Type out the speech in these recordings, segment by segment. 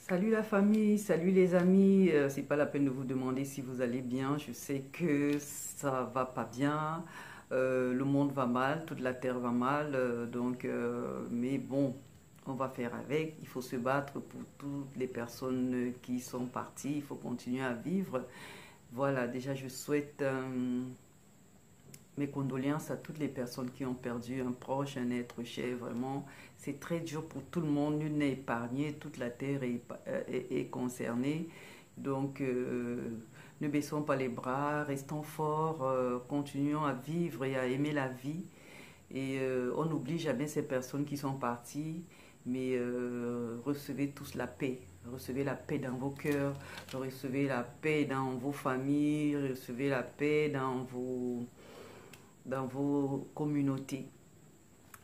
Salut la famille, salut les amis. C'est pas la peine de vous demander si vous allez bien. Je sais que ça va pas bien. Le monde va mal, toute la terre va mal. Mais bon, on va faire avec. Il faut se battre pour toutes les personnes qui sont parties. Il faut continuer à vivre. Voilà, déjà je souhaite mes condoléances à toutes les personnes qui ont perdu un proche, un être cher. Vraiment, c'est très dur pour tout le monde. Nul n'est épargné. Toute la terre est concernée. Donc, ne baissons pas les bras, restons forts, continuons à vivre et à aimer la vie. Et on n'oublie jamais ces personnes qui sont parties, mais recevez tous la paix. Recevez la paix dans vos cœurs, recevez la paix dans vos familles, recevez la paix dans vos communautés.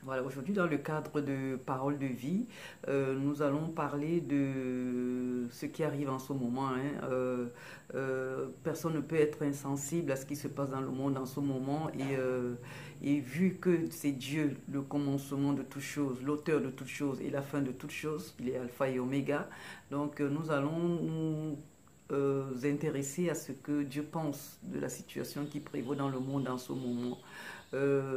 Voilà, aujourd'hui dans le cadre de Paroles de vie, nous allons parler de ce qui arrive en ce moment. Personne ne peut être insensible à ce qui se passe dans le monde en ce moment et vu que c'est Dieu le commencement de toutes choses, l'auteur de toutes choses et la fin de toutes choses, il est alpha et oméga. Donc nous allons nous intéresser à ce que Dieu pense de la situation qui prévaut dans le monde en ce moment.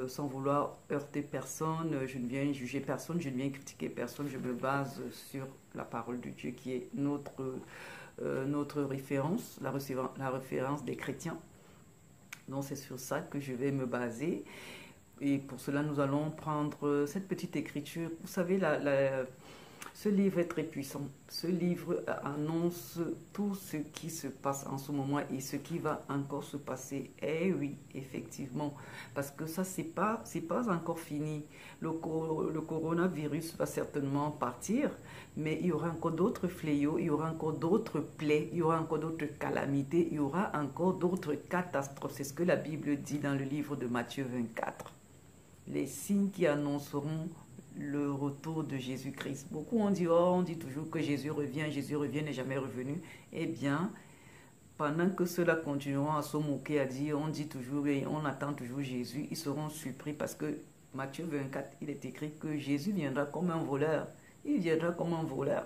Sans vouloir heurter personne, je ne viens juger personne, je ne viens critiquer personne, je me base sur la parole de Dieu qui est notre référence, la référence des chrétiens. Donc c'est sur ça que je vais me baser. Et pour cela, nous allons prendre cette petite écriture. Vous savez, ce livre est très puissant. Ce livre annonce tout ce qui se passe en ce moment et ce qui va encore se passer. Eh oui, effectivement. Parce que ça, c'est pas encore fini. Le coronavirus va certainement partir, mais il y aura encore d'autres fléaux, il y aura encore d'autres plaies, il y aura encore d'autres calamités, il y aura encore d'autres catastrophes. C'est ce que la Bible dit dans le livre de Matthieu 24. Les signes qui annonceront le retour de Jésus-Christ. Beaucoup ont dit, oh, on dit toujours que Jésus revient, n'est jamais revenu. Eh bien, pendant que ceux-là continueront à se moquer, à dire, on dit toujours et on attend toujours Jésus, ils seront surpris parce que Matthieu 24, il est écrit que Jésus viendra comme un voleur. Il viendra comme un voleur.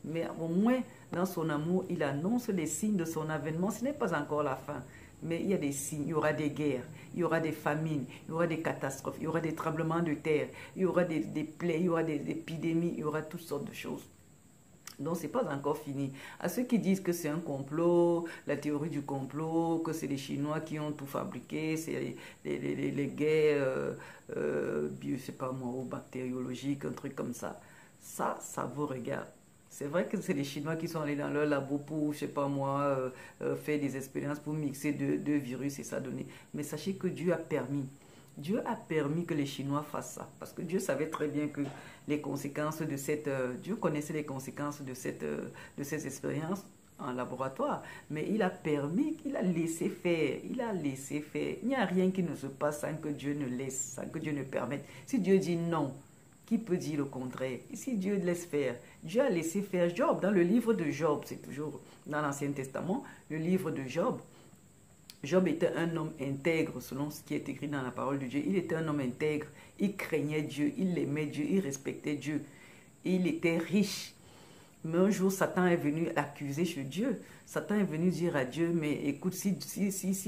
Mais au moins, dans son amour, il annonce les signes de son avènement. Ce n'est pas encore la fin. Mais il y a des signes, il y aura des guerres, il y aura des famines, il y aura des catastrophes, il y aura des tremblements de terre, il y aura des plaies, il y aura des épidémies, il y aura toutes sortes de choses. Donc, ce n'est pas encore fini. À ceux qui disent que c'est un complot, la théorie du complot, que c'est les Chinois qui ont tout fabriqué, c'est les guerres, je ne sais pas moi, bactériologiques, un truc comme ça. Ça vous regarde. C'est vrai que c'est les Chinois qui sont allés dans leur labo pour, je sais pas moi, faire des expériences pour mixer deux virus et ça donner. Mais sachez que Dieu a permis. Dieu a permis que les Chinois fassent ça. Parce que Dieu savait très bien que les conséquences de cette... Dieu connaissait les conséquences de ces expériences en laboratoire. Mais il a permis, il a laissé faire. Il a laissé faire. Il n'y a rien qui ne se passe sans que Dieu ne laisse, sans que Dieu ne permette. Si Dieu dit non, qui peut dire le contraire? Et si Dieu laisse faire, Dieu a laissé faire Job. Dans le livre de Job, c'est toujours dans l'Ancien Testament, le livre de Job. Job était un homme intègre, selon ce qui est écrit dans la parole de Dieu. Il était un homme intègre, il craignait Dieu, il aimait Dieu, il respectait Dieu. Il était riche. Mais un jour, Satan est venu l'accuser chez Dieu. Satan est venu dire à Dieu, mais écoute, si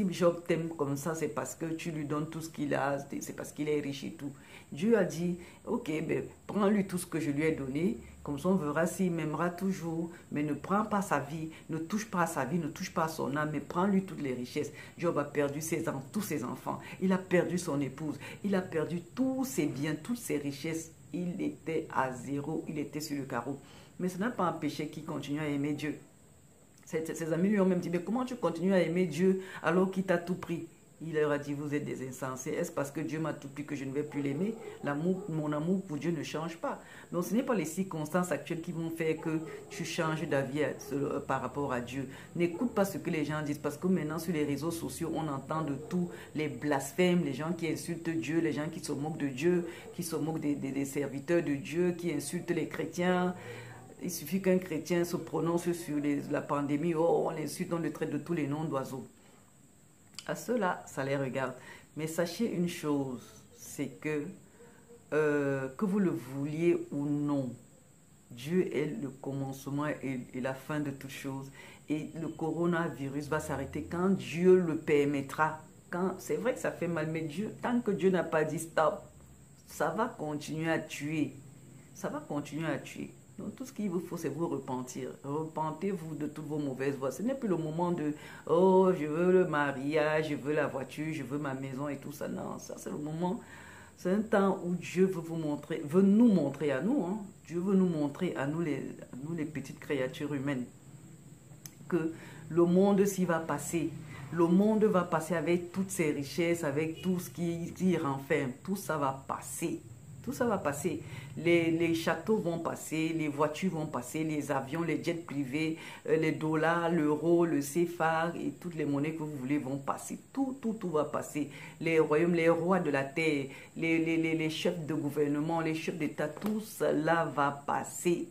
Job t'aime comme ça, c'est parce que tu lui donnes tout ce qu'il a, c'est parce qu'il est riche et tout. Dieu a dit, ok, ben, prends-lui tout ce que je lui ai donné, comme ça on verra s'il m'aimera toujours, mais ne prends pas sa vie, ne touche pas à sa vie, ne touche pas à son âme, mais prends-lui toutes les richesses. Job a perdu tous ses enfants, il a perdu son épouse, il a perdu tous ses biens, toutes ses richesses. Il était à zéro, il était sur le carreau. Mais ce n'a pas empêché qu'il continue à aimer Dieu. Ses amis lui ont même dit, mais comment tu continues à aimer Dieu alors qu'il t'a tout pris? Il leur a dit, vous êtes des insensés. Est-ce parce que Dieu m'a tout pris que je ne vais plus l'aimer? Mon amour pour Dieu ne change pas. Donc ce n'est pas les circonstances actuelles qui vont faire que tu changes d'avis par rapport à Dieu. N'écoute pas ce que les gens disent parce que maintenant sur les réseaux sociaux, on entend de tout, les blasphèmes, les gens qui insultent Dieu, les gens qui se moquent de Dieu, qui se moquent des serviteurs de Dieu, qui insultent les chrétiens. Il suffit qu'un chrétien se prononce sur la pandémie, oh, on l'insulte, on le traite de tous les noms d'oiseaux. À ceux-là, ça les regarde. Mais sachez une chose, c'est que vous le vouliez ou non, Dieu est le commencement et la fin de toutes choses. Et le coronavirus va s'arrêter quand Dieu le permettra. C'est vrai que ça fait mal, mais Dieu, tant que Dieu n'a pas dit stop, ça va continuer à tuer. Ça va continuer à tuer. Donc tout ce qu'il vous faut, c'est vous repentir. Repentez-vous de toutes vos mauvaises voies. Ce n'est plus le moment de « Oh, je veux le mariage, je veux la voiture, je veux ma maison et tout ça. » Non, ça c'est le moment. C'est un temps où Dieu veut vous montrer, veut nous montrer à nous. Hein. Dieu veut nous montrer à nous les petites créatures humaines que le monde s'y va passer. Le monde va passer avec toutes ses richesses, avec tout ce qui renferme. Tout ça va passer. Tout ça va passer. Les châteaux vont passer, les voitures vont passer, les avions, les jets privés, les dollars, l'euro, le CFA et toutes les monnaies que vous voulez vont passer. Tout va passer. Les royaumes, les rois de la terre, les chefs de gouvernement, les chefs d'État, tout cela va passer.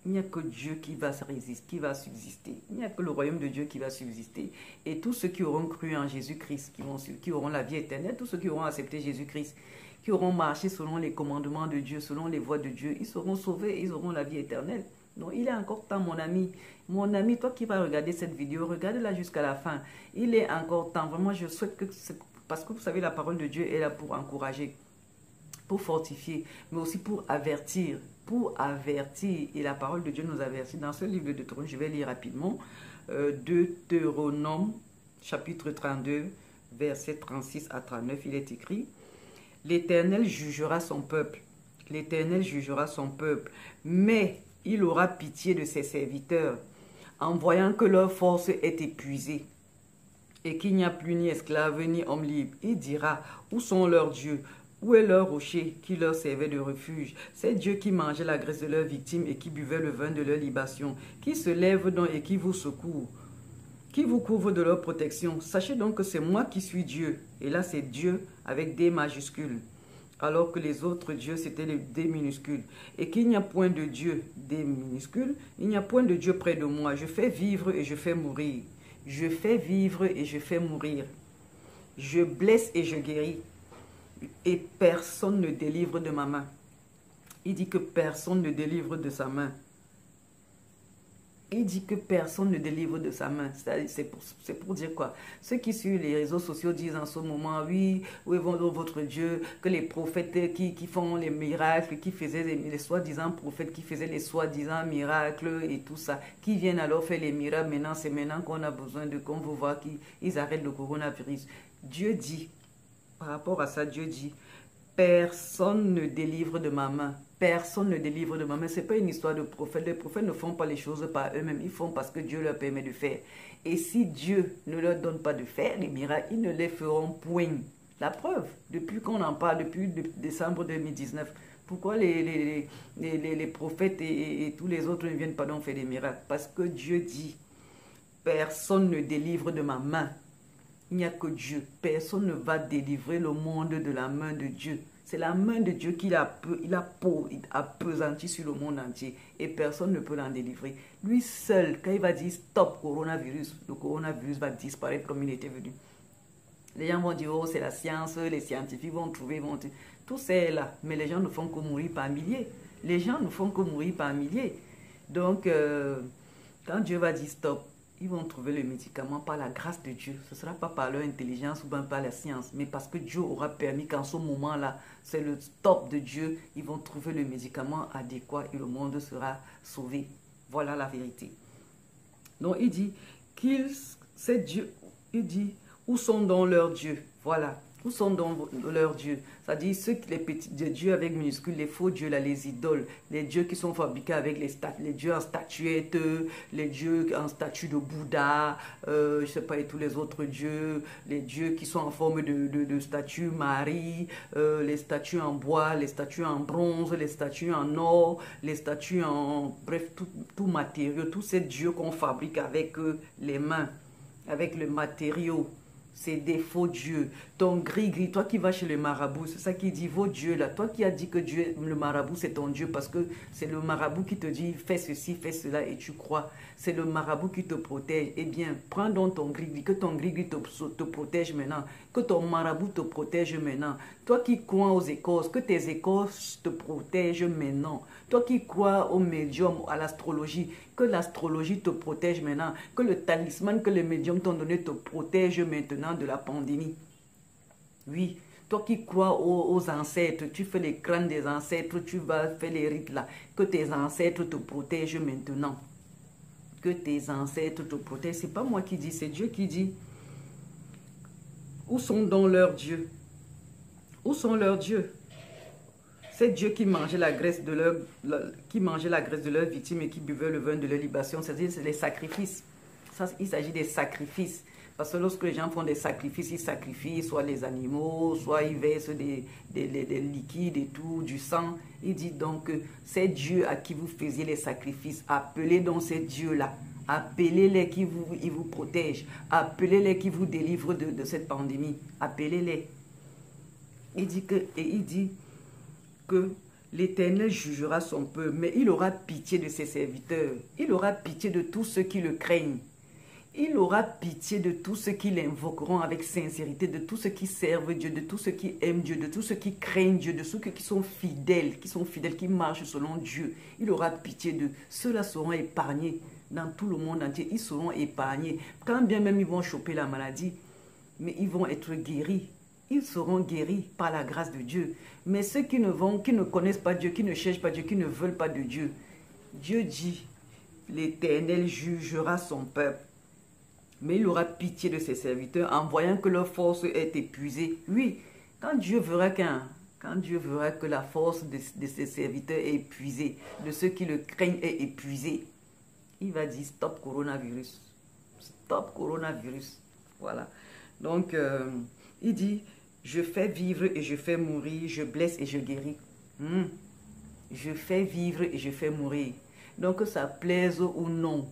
Il n'y a que Dieu qui va se résister, qui va subsister. Il n'y a que le royaume de Dieu qui va subsister. Et tous ceux qui auront cru en Jésus-Christ, qui auront la vie éternelle, tous ceux qui auront accepté Jésus-Christ, qui auront marché selon les commandements de Dieu, selon les voies de Dieu, ils seront sauvés et ils auront la vie éternelle. Donc il est encore temps, mon ami. Mon ami, toi qui vas regarder cette vidéo, regarde-la jusqu'à la fin. Il est encore temps. Vraiment, je souhaite que... Parce que vous savez, la parole de Dieu est là pour encourager, pour fortifier, mais aussi pour avertir. Pour avertir. Et la parole de Dieu nous avertit. Dans ce livre de Deutéronome, je vais lire rapidement. Deutéronome, chapitre 32, versets 36 à 39, il est écrit: L'Éternel jugera son peuple. L'Éternel jugera son peuple. Mais il aura pitié de ses serviteurs, en voyant que leur force est épuisée et qu'il n'y a plus ni esclaves ni hommes libres. Il dira: où sont leurs dieux? Où est leur rocher qui leur servait de refuge? Ces dieux qui mangeaient la graisse de leurs victimes et qui buvaient le vin de leur libation, qui se lèvent donc et qui vous secourent, qui vous couvre de leur protection. Sachez donc que c'est moi qui suis Dieu. Et là, c'est Dieu avec des majuscules. Alors que les autres dieux, c'était les D minuscules. Et qu'il n'y a point de Dieu, des minuscules, il n'y a point de Dieu près de moi. Je fais vivre et je fais mourir. Je fais vivre et je fais mourir. Je blesse et je guéris. Et personne ne délivre de ma main. Il dit que personne ne délivre de sa main. Il dit que personne ne délivre de sa main. C'est pour dire quoi? Ceux qui sur les réseaux sociaux disent en ce moment: oui, où est votre Dieu? Que les prophètes qui font les miracles, qui faisaient les soi-disant prophètes, qui faisaient les soi-disant miracles et tout ça, qui viennent alors faire les miracles maintenant, c'est maintenant qu'on a besoin de qu'on veut voir qu'ils arrêtent le coronavirus. Dieu dit, par rapport à ça, Dieu dit: personne ne délivre de ma main. Personne ne délivre de ma main. Ce n'est pas une histoire de prophètes. Les prophètes ne font pas les choses par eux-mêmes. Ils font parce que Dieu leur permet de faire. Et si Dieu ne leur donne pas de faire les miracles, ils ne les feront point. La preuve, depuis qu'on en parle, depuis décembre 2019, pourquoi les prophètes et tous les autres ne viennent pas donc faire des miracles? Parce que Dieu dit: personne ne délivre de ma main. Il n'y a que Dieu. Personne ne va délivrer le monde de la main de Dieu. C'est la main de Dieu qu'il a appesanti sur le monde entier. Et personne ne peut l'en délivrer. Lui seul, quand il va dire stop coronavirus, le coronavirus va disparaître comme il était venu. Les gens vont dire: oh, c'est la science, les scientifiques vont trouver, tout ça est là. Mais les gens ne font que mourir par milliers. Les gens ne font que mourir par milliers. Donc, quand Dieu va dire stop, ils vont trouver le médicament par la grâce de Dieu. Ce ne sera pas par leur intelligence ou bien par la science, mais parce que Dieu aura permis qu'en ce moment-là, c'est le stop de Dieu, ils vont trouver le médicament adéquat et le monde sera sauvé. Voilà la vérité. Donc il dit c'est Dieu. Il dit: où sont donc leurs dieux? Voilà. Où sont donc leurs dieux? C'est-à-dire les petits dieux avec minuscules, les faux dieux, là, les idoles, les dieux qui sont fabriqués avec les dieux en statuettes, les dieux en statue de Bouddha, je ne sais pas, et tous les autres dieux, les dieux qui sont en forme de statues Marie, les statues en bois, les statues en bronze, les statues en or, les statues en... Bref, tout matériau, tous ces dieux qu'on fabrique avec les mains, avec le matériau. C'est des faux dieux. Ton gris-gris, toi qui vas chez le marabout, c'est ça qui dit vos dieux là. Toi qui as dit que Dieu, le marabout, c'est ton Dieu parce que c'est le marabout qui te dit fais ceci, fais cela et tu crois. C'est le marabout qui te protège. Eh bien, prends donc ton gris-gris, que ton gris-gris te protège maintenant. Que ton marabout te protège maintenant. Toi qui crois aux écorces, que tes écorces te protègent maintenant. Toi qui crois au médium, à l'astrologie, que l'astrologie te protège maintenant. Que le talisman que les médiums t'ont donné te protège maintenant de la pandémie. Oui, toi qui crois aux ancêtres, tu fais les crânes des ancêtres, tu vas faire les rites là. Que tes ancêtres te protègent maintenant. Que tes ancêtres te protègent. C'est pas moi qui dis, c'est Dieu qui dit. Où sont donc leurs dieux? Où sont leurs dieux? C'est Dieu qui mangeait la graisse de leur victime et qui buvait le vin de leur libation. C'est-à-dire c'est les sacrifices. Ça, il s'agit des sacrifices. Parce que lorsque les gens font des sacrifices, ils sacrifient soit les animaux, soit ils versent des liquides et tout, du sang. Il dit donc que c'est Dieu à qui vous faisiez les sacrifices. Appelez donc ces dieux-là. Appelez-les qui vous protègent. Appelez-les qui vous délivrent de cette pandémie. Appelez-les. Il dit que l'Éternel jugera son peuple, mais il aura pitié de ses serviteurs. Il aura pitié de tous ceux qui le craignent. Il aura pitié de tous ceux qui l'invoqueront avec sincérité, de tous ceux qui servent Dieu, de tous ceux qui aiment Dieu, de tous ceux qui craignent Dieu, de ceux qui sont fidèles, qui marchent selon Dieu. Il aura pitié d'eux. Ceux-là seront épargnés dans tout le monde entier. Ils seront épargnés. Quand bien même ils vont choper la maladie, mais ils vont être guéris. Ils seront guéris par la grâce de Dieu. Mais ceux qui ne connaissent pas Dieu, qui ne cherchent pas Dieu, qui ne veulent pas de Dieu, Dieu dit, l'Éternel jugera son peuple. Mais il aura pitié de ses serviteurs en voyant que leur force est épuisée. Oui, quand Dieu verra que la force de ses serviteurs est épuisée, de ceux qui le craignent est épuisée, il va dire stop coronavirus. Stop coronavirus. Voilà. Donc, il dit, je fais vivre et je fais mourir, je blesse et je guéris. Je fais vivre et je fais mourir. Donc, que ça plaise ou non,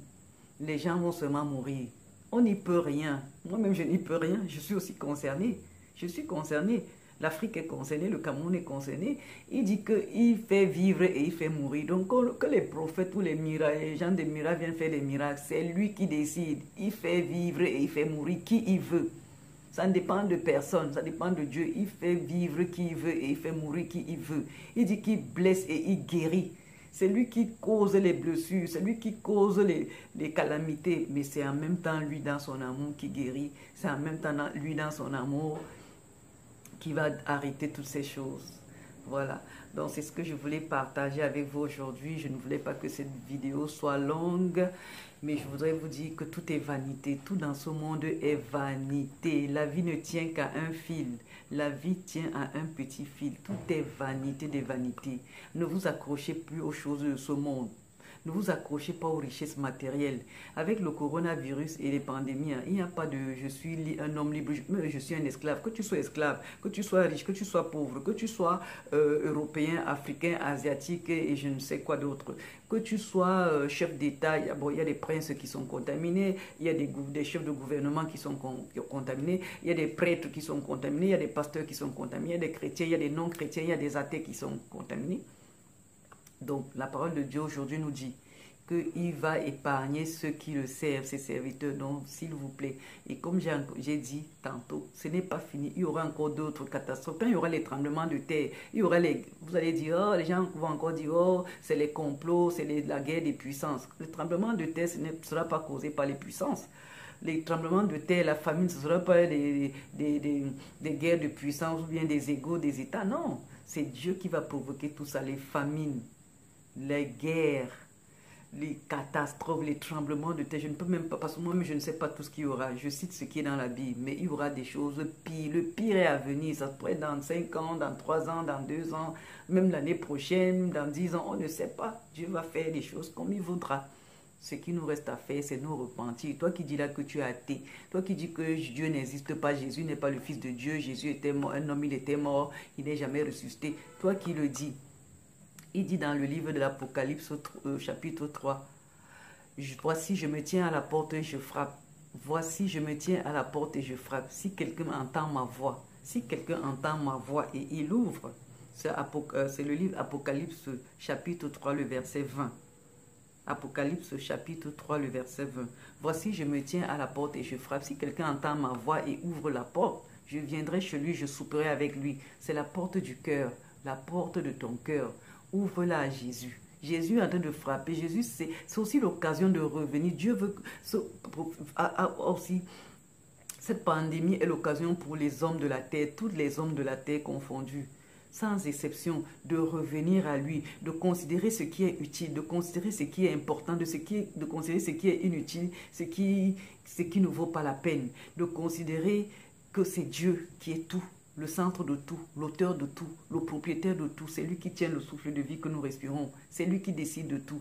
les gens vont seulement mourir. On n'y peut rien. Moi-même, je n'y peux rien. Je suis aussi concerné. Je suis concerné. L'Afrique est concernée, le Cameroun est concerné. Il dit qu'il fait vivre et il fait mourir. Donc, que les prophètes ou les gens des miracles viennent faire des miracles, c'est lui qui décide. Il fait vivre et il fait mourir qui il veut. Ça ne dépend de personne, ça dépend de Dieu. Il fait vivre qui il veut et il fait mourir qui il veut. Il dit qu'il blesse et il guérit. C'est lui qui cause les blessures, c'est lui qui cause les calamités. Mais c'est en même temps lui dans son amour qui guérit. C'est en même temps lui dans son amour qui va arrêter toutes ces choses. Voilà. Donc c'est ce que je voulais partager avec vous aujourd'hui. Je ne voulais pas que cette vidéo soit longue. Mais je voudrais vous dire que tout est vanité. Tout dans ce monde est vanité. La vie ne tient qu'à un fil. La vie tient à un petit fil. Tout est vanité des vanités. Ne vous accrochez plus aux choses de ce monde. Ne vous accrochez pas aux richesses matérielles. Avec le coronavirus et les pandémies, il n'y a pas de « je suis un homme libre, je suis un esclave ». Que tu sois esclave, que tu sois riche, que tu sois pauvre, que tu sois européen, africain, asiatique et je ne sais quoi d'autre. Que tu sois chef d'État, il y a des princes qui sont contaminés, il y a des chefs de gouvernement qui sont contaminés, il y a des prêtres qui sont contaminés, il y a des pasteurs qui sont contaminés, il y a des chrétiens, il y a des non-chrétiens, il y a des athées qui sont contaminés. Donc, la parole de Dieu aujourd'hui nous dit qu'il va épargner ceux qui le servent, ses serviteurs. Donc, s'il vous plaît. Et comme j'ai dit tantôt, ce n'est pas fini. Il y aura encore d'autres catastrophes. Quand il y aura les tremblements de terre, il y aura vous allez dire, oh, les gens vont encore dire, oh, c'est les complots, c'est la guerre des puissances. Le tremblement de terre, ce ne sera pas causé par les puissances. Les tremblements de terre, la famine, ce ne sera pas des guerres de puissance ou bien des égos des États. Non, c'est Dieu qui va provoquer tout ça, les famines, les guerres, les catastrophes, les tremblements de terre. Je ne peux même pas, parce que moi-même je ne sais pas tout ce qu'il y aura. Je cite ce qui est dans la Bible, mais il y aura des choses pires. Le pire est à venir. Ça pourrait être dans 5 ans, dans 3 ans, dans 2 ans, même l'année prochaine, dans 10 ans. On ne sait pas. Dieu va faire des choses comme il voudra. Ce qui nous reste à faire, c'est nous repentir. Toi qui dis là que tu es athée, toi qui dis que Dieu n'existe pas, Jésus n'est pas le Fils de Dieu, Jésus était mort, un homme, il était mort, il n'est jamais ressuscité. Toi qui le dis, il dit dans le livre de l'Apocalypse, chapitre 3, « Voici, je me tiens à la porte et je frappe. Voici, je me tiens à la porte et je frappe. Si quelqu'un entend ma voix, si quelqu'un entend ma voix et il ouvre, c'est le livre Apocalypse chapitre 3, le verset 20. Apocalypse chapitre 3, le verset 20. Voici, je me tiens à la porte et je frappe. Si quelqu'un entend ma voix et ouvre la porte, je viendrai chez lui, je souperai avec lui. C'est la porte du cœur, la porte de ton cœur. Ouvre-la à Jésus. Jésus est en train de frapper. Jésus, c'est aussi l'occasion de revenir. Dieu veut aussi. Cette pandémie est l'occasion pour les hommes de la terre, tous les hommes de la terre confondus, sans exception, de revenir à lui, de considérer ce qui est utile, de considérer ce qui est important, de considérer ce qui est inutile, ce qui ne vaut pas la peine, de considérer que c'est Dieu qui est tout, le centre de tout, l'auteur de tout, le propriétaire de tout. C'est lui qui tient le souffle de vie que nous respirons. C'est lui qui décide de tout.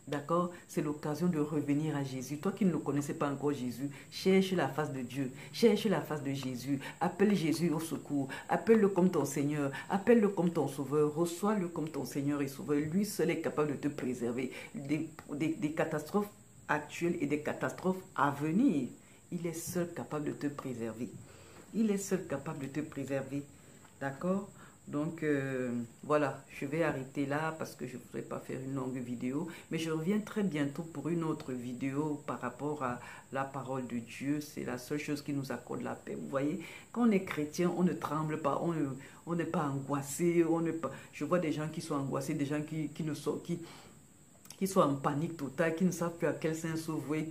D'accord? C'est l'occasion de revenir à Jésus. Toi qui ne connaissais pas encore Jésus, cherche la face de Dieu. Cherche la face de Jésus. Appelle Jésus au secours. Appelle-le comme ton Seigneur. Appelle-le comme ton Sauveur. Reçois-le comme ton Seigneur et Sauveur. Lui seul est capable de te préserver des catastrophes actuelles et des catastrophes à venir. Il est seul capable de te préserver. Il est seul capable de te préserver. D'accord? Donc, voilà, je vais arrêter là parce que je ne voudrais pas faire une longue vidéo. Mais je reviens très bientôt pour une autre vidéo par rapport à la parole de Dieu. C'est la seule chose qui nous accorde la paix. Vous voyez, quand on est chrétien, on ne tremble pas, on n'est pas angoissé. Je vois des gens qui sont angoissés, des gens qui sont en panique totale, qui ne savent plus à quel sens s'ouvrir,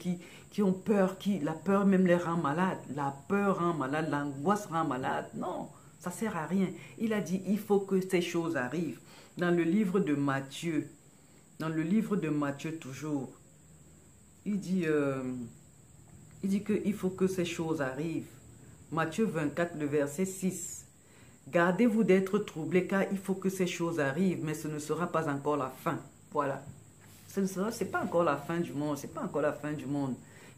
qui ont peur, la peur même les rend malades. La peur rend malade, l'angoisse rend malade. Non, ça ne sert à rien. Il a dit, il faut que ces choses arrivent. Dans le livre de Matthieu, toujours, il dit qu'il faut que ces choses arrivent. Matthieu 24, le verset 6. Gardez-vous d'être troublés, car il faut que ces choses arrivent, mais ce ne sera pas encore la fin. Voilà. Ce n'est pas encore la fin du monde, c'est pas encore la fin du monde.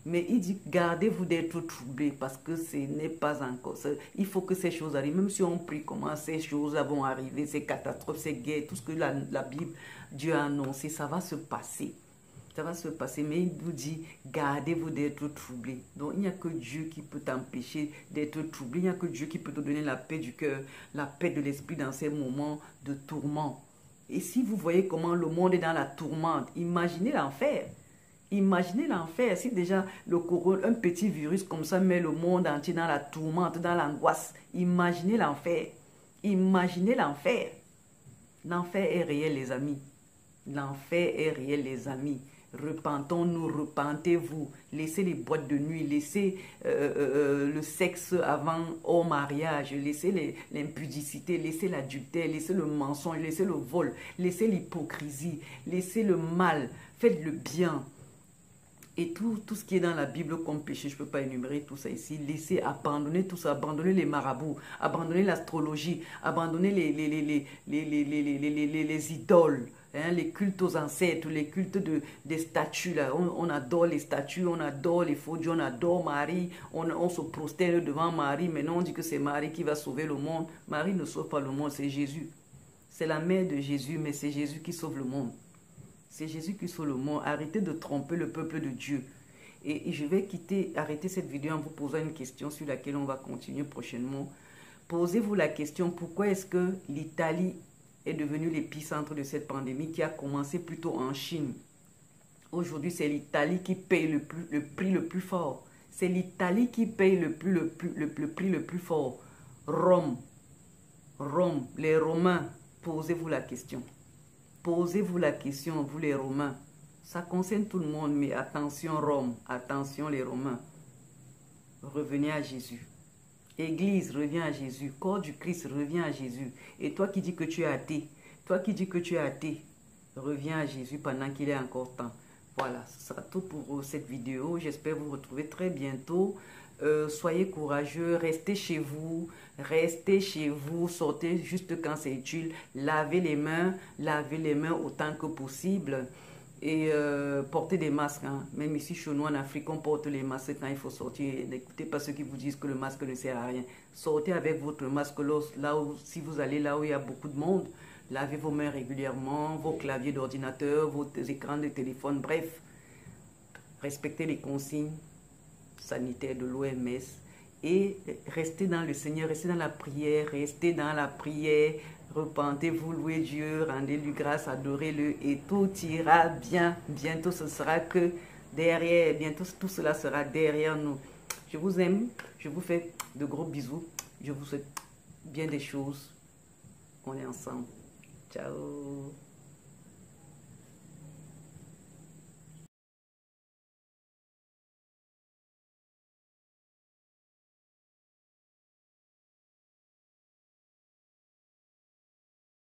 Mais il dit, gardez-vous d'être troublés parce que ce n'est pas encore ça. Il faut que ces choses arrivent. Même si on prie comment ces choses vont arriver, ces catastrophes, ces guerres, tout ce que la Bible, Dieu a annoncé, ça va se passer. Ça va se passer, mais il nous dit, gardez-vous d'être troublés. Donc, il n'y a que Dieu qui peut t'empêcher d'être troublé. Il n'y a que Dieu qui peut te donner la paix du cœur, la paix de l'esprit dans ces moments de tourment. Et si vous voyez comment le monde est dans la tourmente, imaginez l'enfer. Imaginez l'enfer. Si déjà un petit virus comme ça met le monde entier dans la tourmente, dans l'angoisse. Imaginez l'enfer. Imaginez l'enfer. L'enfer est réel, les amis. L'enfer est réel, les amis. Repentons-nous, repentez-vous. Laissez les boîtes de nuit, laissez le sexe au mariage, laissez l'impudicité, laissez l'adultère, laissez le mensonge, laissez le vol, laissez l'hypocrisie, laissez le mal, faites le bien. Et tout ce qui est dans la Bible comme péché, je ne peux pas énumérer tout ça ici. Laissez abandonner tout ça, abandonner les marabouts, abandonner l'astrologie, abandonner les idoles, hein, les cultes aux ancêtres, les cultes des statues. Là. On adore les statues, on adore les faux dieux, on adore Marie, on se prosterne devant Marie. Maintenant, on dit que c'est Marie qui va sauver le monde. Marie ne sauve pas le monde, c'est Jésus. C'est la mère de Jésus, mais c'est Jésus qui sauve le monde. C'est Jésus qui sauve le monde. Arrêtez de tromper le peuple de Dieu. Et je vais arrêter cette vidéo en vous posant une question sur laquelle on va continuer prochainement. Posez-vous la question, pourquoi est-ce que l'Italie est devenue l'épicentre de cette pandémie qui a commencé plutôt en Chine? Aujourd'hui, c'est l'Italie qui paye le prix le plus fort. C'est l'Italie qui paye le prix le plus fort. Rome, les Romains, posez-vous la question. Posez-vous la question, vous les Romains. Ça concerne tout le monde, mais attention Rome, attention les Romains. Revenez à Jésus. Église, reviens à Jésus. Corps du Christ, reviens à Jésus. Et toi qui dis que tu es athée, reviens à Jésus pendant qu'il est encore temps. Voilà, ce sera tout pour cette vidéo. J'espère vous retrouver très bientôt. Soyez courageux, restez chez vous, sortez juste quand c'est utile, lavez les mains autant que possible et portez des masques. Hein. Même ici chez nous en Afrique, on porte les masques quand il faut sortir. N'écoutez pas ceux qui vous disent que le masque ne sert à rien. Sortez avec votre masque si vous allez là où il y a beaucoup de monde. Lavez vos mains régulièrement, vos claviers d'ordinateur, vos écrans de téléphone, bref. Respectez les consignes. sanitaire de l'OMS. Et restez dans le Seigneur, restez dans la prière, repentez-vous, louez Dieu, rendez-lui grâce, adorez-le et tout ira bien. Bientôt ce sera que derrière, bientôt tout cela sera derrière nous. Je vous aime, je vous fais de gros bisous, je vous souhaite bien des choses. On est ensemble. Ciao.